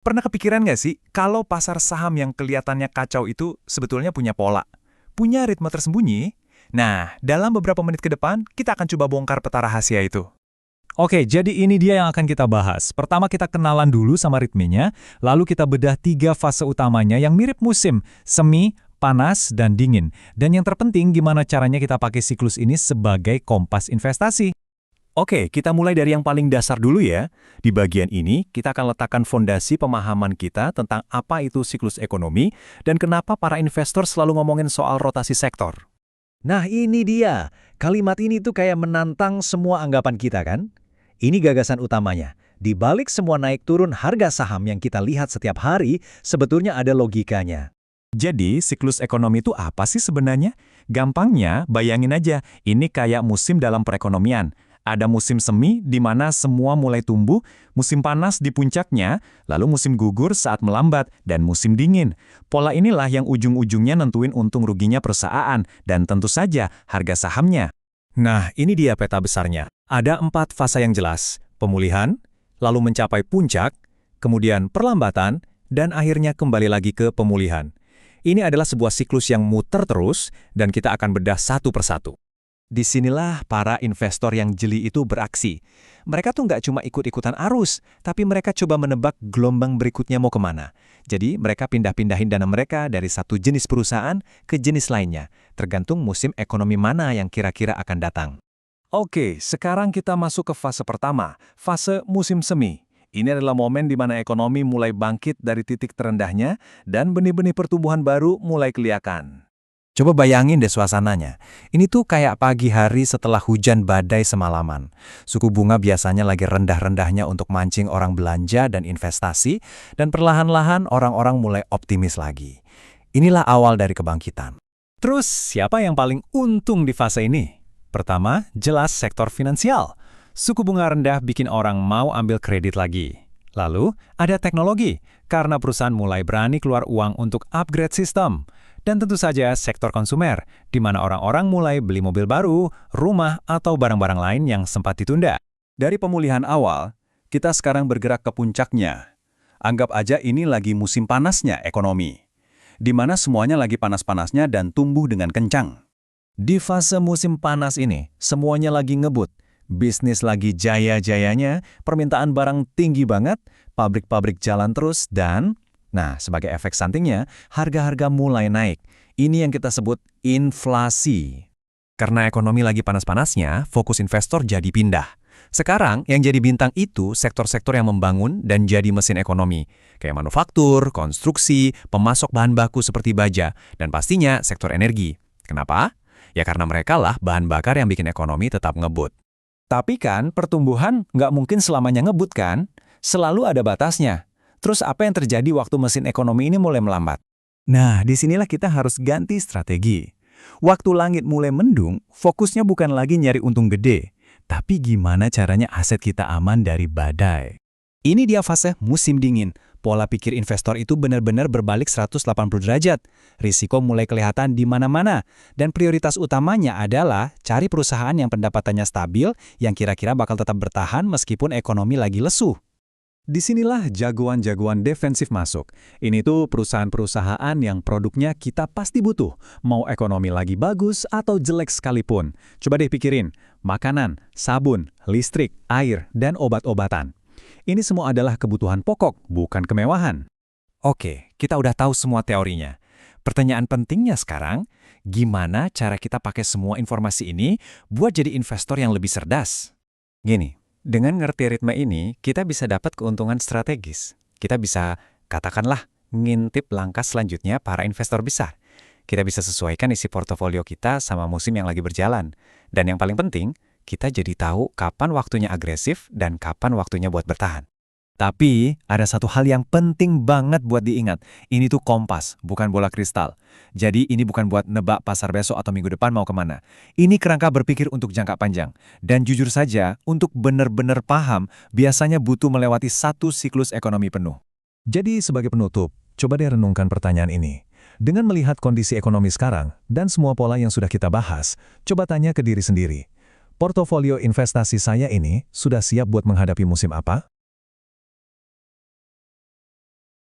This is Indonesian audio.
Pernah kepikiran nggak sih, kalau pasar saham yang kelihatannya kacau itu sebetulnya punya pola, punya ritme tersembunyi? Nah, dalam beberapa menit ke depan, kita akan coba bongkar peta rahasia itu. Oke, jadi ini dia yang akan kita bahas. Pertama kita kenalan dulu sama ritmenya, lalu kita bedah 3 fase utamanya yang mirip musim, semi, panas, dan dingin. Dan yang terpenting gimana caranya kita pakai siklus ini sebagai kompas investasi. Oke, kita mulai dari yang paling dasar dulu ya. Di bagian ini, kita akan letakkan fondasi pemahaman kita tentang apa itu siklus ekonomi dan kenapa para investor selalu ngomongin soal rotasi sektor. Nah ini dia, kalimat ini tuh kayak menantang semua anggapan kita kan? Ini gagasan utamanya. Di balik semua naik turun harga saham yang kita lihat setiap hari, sebetulnya ada logikanya. Jadi, siklus ekonomi itu apa sih sebenarnya? Gampangnya, bayangin aja, ini kayak musim dalam perekonomian. Ada musim semi di mana semua mulai tumbuh, musim panas di puncaknya, lalu musim gugur saat melambat, dan musim dingin. Pola inilah yang ujung-ujungnya nentuin untung ruginya perusahaan, dan tentu saja harga sahamnya. Nah, ini dia peta besarnya. Ada 4 fase yang jelas. Pemulihan, lalu mencapai puncak, kemudian perlambatan, dan akhirnya kembali lagi ke pemulihan. Ini adalah sebuah siklus yang muter terus, dan kita akan bedah satu persatu. Disinilah para investor yang jeli itu beraksi. Mereka tuh nggak cuma ikut-ikutan arus, tapi mereka coba menebak gelombang berikutnya mau kemana. Jadi mereka pindah-pindahin dana mereka dari satu jenis perusahaan ke jenis lainnya, tergantung musim ekonomi mana yang kira-kira akan datang. Oke, sekarang kita masuk ke fase pertama, fase musim semi. Ini adalah momen di mana ekonomi mulai bangkit dari titik terendahnya dan benih-benih pertumbuhan baru mulai kelihatan. Coba bayangin deh suasananya. Ini tuh kayak pagi hari setelah hujan badai semalaman. Suku bunga biasanya lagi rendah-rendahnya untuk mancing orang belanja dan investasi, dan perlahan-lahan orang-orang mulai optimis lagi. Inilah awal dari kebangkitan. Terus, siapa yang paling untung di fase ini? Pertama, jelas sektor finansial. Suku bunga rendah bikin orang mau ambil kredit lagi. Lalu, ada teknologi, karena perusahaan mulai berani keluar uang untuk upgrade sistem. Dan tentu saja sektor konsumer, di mana orang-orang mulai beli mobil baru, rumah, atau barang-barang lain yang sempat ditunda. Dari pemulihan awal, kita sekarang bergerak ke puncaknya. Anggap aja ini lagi musim panasnya ekonomi, di mana semuanya lagi panas-panasnya dan tumbuh dengan kencang. Di fase musim panas ini, semuanya lagi ngebut. Bisnis lagi jaya-jayanya, permintaan barang tinggi banget, pabrik-pabrik jalan terus, dan sebagai efek sampingnya, harga-harga mulai naik. Ini yang kita sebut inflasi. Karena ekonomi lagi panas-panasnya, fokus investor jadi pindah. Sekarang, yang jadi bintang itu sektor-sektor yang membangun dan jadi mesin ekonomi. Kayak manufaktur, konstruksi, pemasok bahan baku seperti baja, dan pastinya sektor energi. Kenapa? Ya karena mereka lah bahan bakar yang bikin ekonomi tetap ngebut. Tapi kan, pertumbuhan nggak mungkin selamanya ngebut kan? Selalu ada batasnya. Terus apa yang terjadi waktu mesin ekonomi ini mulai melambat? Nah, disinilah kita harus ganti strategi. Waktu langit mulai mendung, fokusnya bukan lagi nyari untung gede, tapi gimana caranya aset kita aman dari badai. Ini dia fase musim dingin. Pola pikir investor itu benar-benar berbalik 180 derajat. Risiko mulai kelihatan di mana-mana. Dan prioritas utamanya adalah cari perusahaan yang pendapatannya stabil, yang kira-kira bakal tetap bertahan meskipun ekonomi lagi lesu. Disinilah jagoan-jagoan defensif masuk. Ini tuh perusahaan-perusahaan yang produknya kita pasti butuh, mau ekonomi lagi bagus atau jelek sekalipun. Coba deh pikirin, makanan, sabun, listrik, air, dan obat-obatan. Ini semua adalah kebutuhan pokok, bukan kemewahan. Oke, kita udah tahu semua teorinya. Pertanyaan pentingnya sekarang, gimana cara kita pakai semua informasi ini buat jadi investor yang lebih cerdas? Gini, dengan ngerti ritme ini, kita bisa dapat keuntungan strategis. Kita bisa, katakanlah, ngintip langkah selanjutnya para investor besar. Kita bisa sesuaikan isi portofolio kita sama musim yang lagi berjalan. Dan yang paling penting, kita jadi tahu kapan waktunya agresif dan kapan waktunya buat bertahan. Tapi, ada satu hal yang penting banget buat diingat. Ini tuh kompas, bukan bola kristal. Jadi, ini bukan buat nebak pasar besok atau minggu depan mau kemana. Ini kerangka berpikir untuk jangka panjang. Dan jujur saja, untuk benar-benar paham, biasanya butuh melewati satu siklus ekonomi penuh. Jadi sebagai penutup, coba deh renungkan pertanyaan ini. Dengan melihat kondisi ekonomi sekarang dan semua pola yang sudah kita bahas, coba tanya ke diri sendiri. Portofolio investasi saya ini sudah siap buat menghadapi musim apa?